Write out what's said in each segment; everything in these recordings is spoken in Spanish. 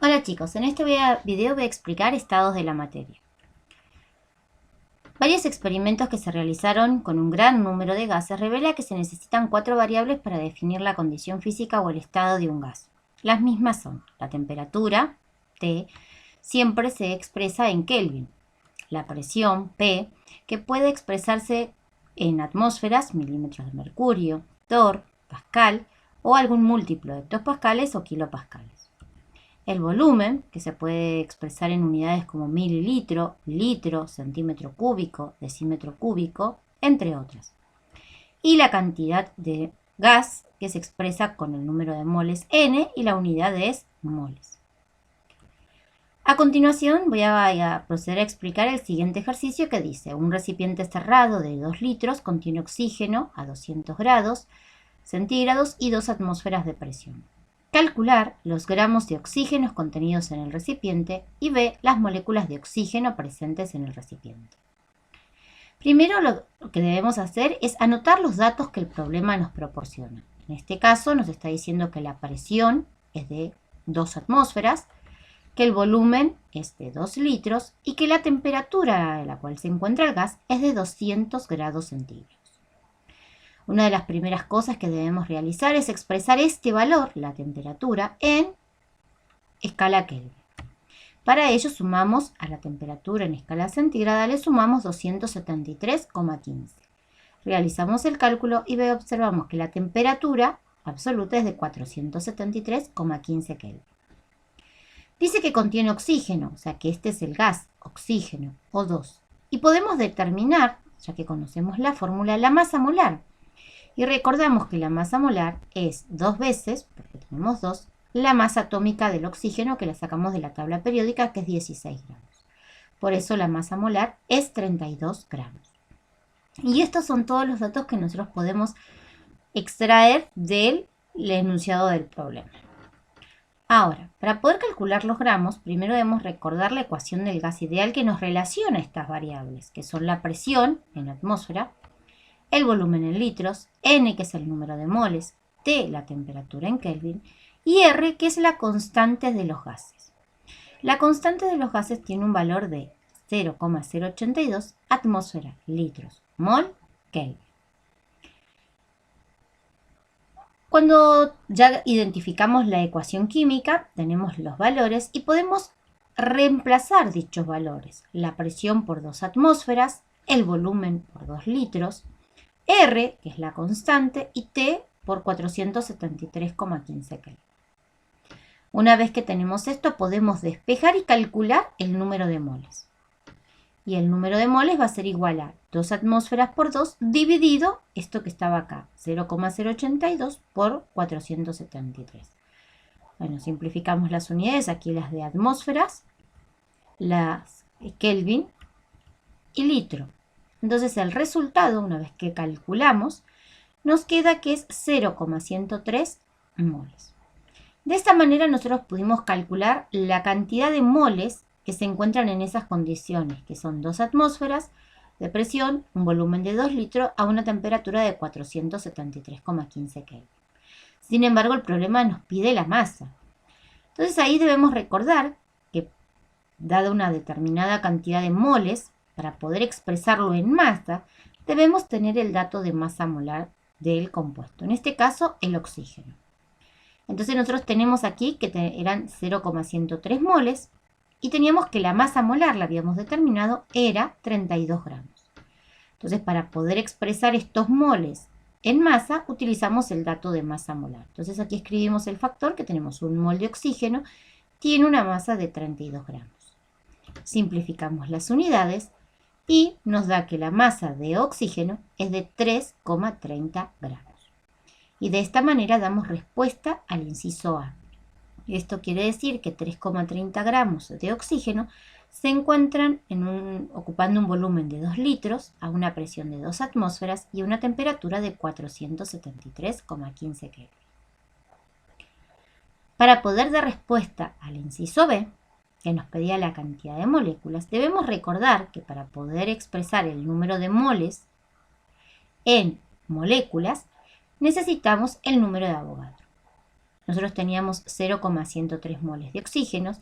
Hola chicos, en este video voy a explicar estados de la materia. Varios experimentos que se realizaron con un gran número de gases revelan que se necesitan 4 variables para definir la condición física o el estado de un gas. Las mismas son la temperatura, T, siempre se expresa en Kelvin, la presión, P, que puede expresarse en atmósferas, milímetros de mercurio, torr, pascal o algún múltiplo de hectopascales o kilopascales. El volumen, que se puede expresar en unidades como mililitro, litro, centímetro cúbico, decímetro cúbico, entre otras. Y la cantidad de gas, que se expresa con el número de moles N y la unidad es moles. A continuación voy a proceder a explicar el siguiente ejercicio que dice: un recipiente cerrado de 2 litros contiene oxígeno a 200 grados centígrados y 2 atmósferas de presión. Calcular los gramos de oxígeno contenidos en el recipiente y B, las moléculas de oxígeno presentes en el recipiente. Primero lo que debemos hacer es anotar los datos que el problema nos proporciona. En este caso nos está diciendo que la presión es de 2 atmósferas, que el volumen es de 2 litros y que la temperatura a la cual se encuentra el gas es de 200 grados centígrados. Una de las primeras cosas que debemos realizar es expresar este valor, la temperatura, en escala Kelvin. Para ello sumamos a la temperatura en escala centígrada, le sumamos 273,15. Realizamos el cálculo y observamos que la temperatura absoluta es de 473,15 Kelvin. Dice que contiene oxígeno, o sea que este es el gas, oxígeno, O2. Y podemos determinar, ya que conocemos la fórmula, la masa molar. Y recordamos que la masa molar es 2 veces, porque tenemos 2, la masa atómica del oxígeno que la sacamos de la tabla periódica, que es 16 gramos. Por eso la masa molar es 32 gramos. Y estos son todos los datos que nosotros podemos extraer del enunciado del problema. Ahora, para poder calcular los gramos, primero debemos recordar la ecuación del gas ideal que nos relaciona estas variables, que son la presión en atmósfera, el volumen en litros, N, que es el número de moles, T, la temperatura en Kelvin, y R, que es la constante de los gases. La constante de los gases tiene un valor de 0,082 atmósfera, litros, mol, Kelvin. Cuando ya identificamos la ecuación química, tenemos los valores y podemos reemplazar dichos valores. La presión por 2 atmósferas, el volumen por 2 litros, R, que es la constante, y T por 473,15 Kelvin. Una vez que tenemos esto, podemos despejar y calcular el número de moles. Y el número de moles va a ser igual a 2 atmósferas por 2 dividido, esto que estaba acá, 0,082 por 473. Bueno, simplificamos las unidades, aquí las de atmósferas, las Kelvin y litro. Entonces el resultado, una vez que calculamos, nos queda que es 0,103 moles. De esta manera nosotros pudimos calcular la cantidad de moles que se encuentran en esas condiciones, que son 2 atmósferas de presión, un volumen de 2 litros a una temperatura de 473,15 Kelvin. Sin embargo, el problema nos pide la masa. Entonces ahí debemos recordar que, dada una determinada cantidad de moles, para poder expresarlo en masa, debemos tener el dato de masa molar del compuesto, en este caso el oxígeno. Entonces nosotros tenemos aquí que eran 0,103 moles y teníamos que la masa molar, la habíamos determinado, era 32 gramos. Entonces para poder expresar estos moles en masa, utilizamos el dato de masa molar. Entonces aquí escribimos el factor, que tenemos un mol de oxígeno, tiene una masa de 32 gramos. Simplificamos las unidades y nos da que la masa de oxígeno es de 3,30 gramos. Y de esta manera damos respuesta al inciso A. Esto quiere decir que 3,30 gramos de oxígeno se encuentran ocupando un volumen de 2 litros a una presión de 2 atmósferas y una temperatura de 473,15 Kelvin. Para poder dar respuesta al inciso B, que nos pedía la cantidad de moléculas, debemos recordar que para poder expresar el número de moles en moléculas, necesitamos el número de Avogadro. nosotros teníamos 0,103 moles de oxígeno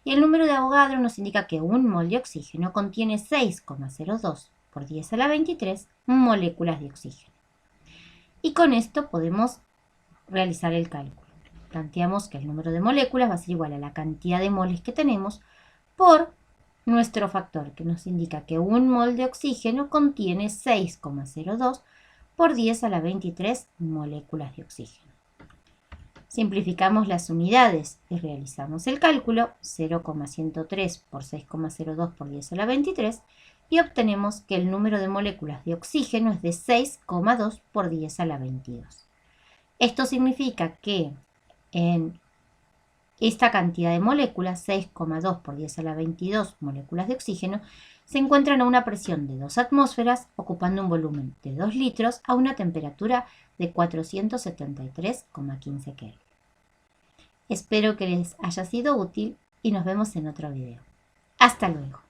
y el número de Avogadro nos indica que un mol de oxígeno contiene 6,02 por 10 a la 23 moléculas de oxígeno. Y con esto podemos realizar el cálculo. Planteamos que el número de moléculas va a ser igual a la cantidad de moles que tenemos por nuestro factor, que nos indica que un mol de oxígeno contiene 6,02 por 10 a la 23 moléculas de oxígeno. Simplificamos las unidades y realizamos el cálculo 0,103 por 6,02 por 10 a la 23 y obtenemos que el número de moléculas de oxígeno es de 6,2 por 10 a la 22. Esto significa que en esta cantidad de moléculas, 6,2 por 10 a la 22 moléculas de oxígeno, se encuentran a una presión de 2 atmósferas, ocupando un volumen de 2 litros a una temperatura de 473,15 Kelvin. Espero que les haya sido útil y nos vemos en otro video. Hasta luego.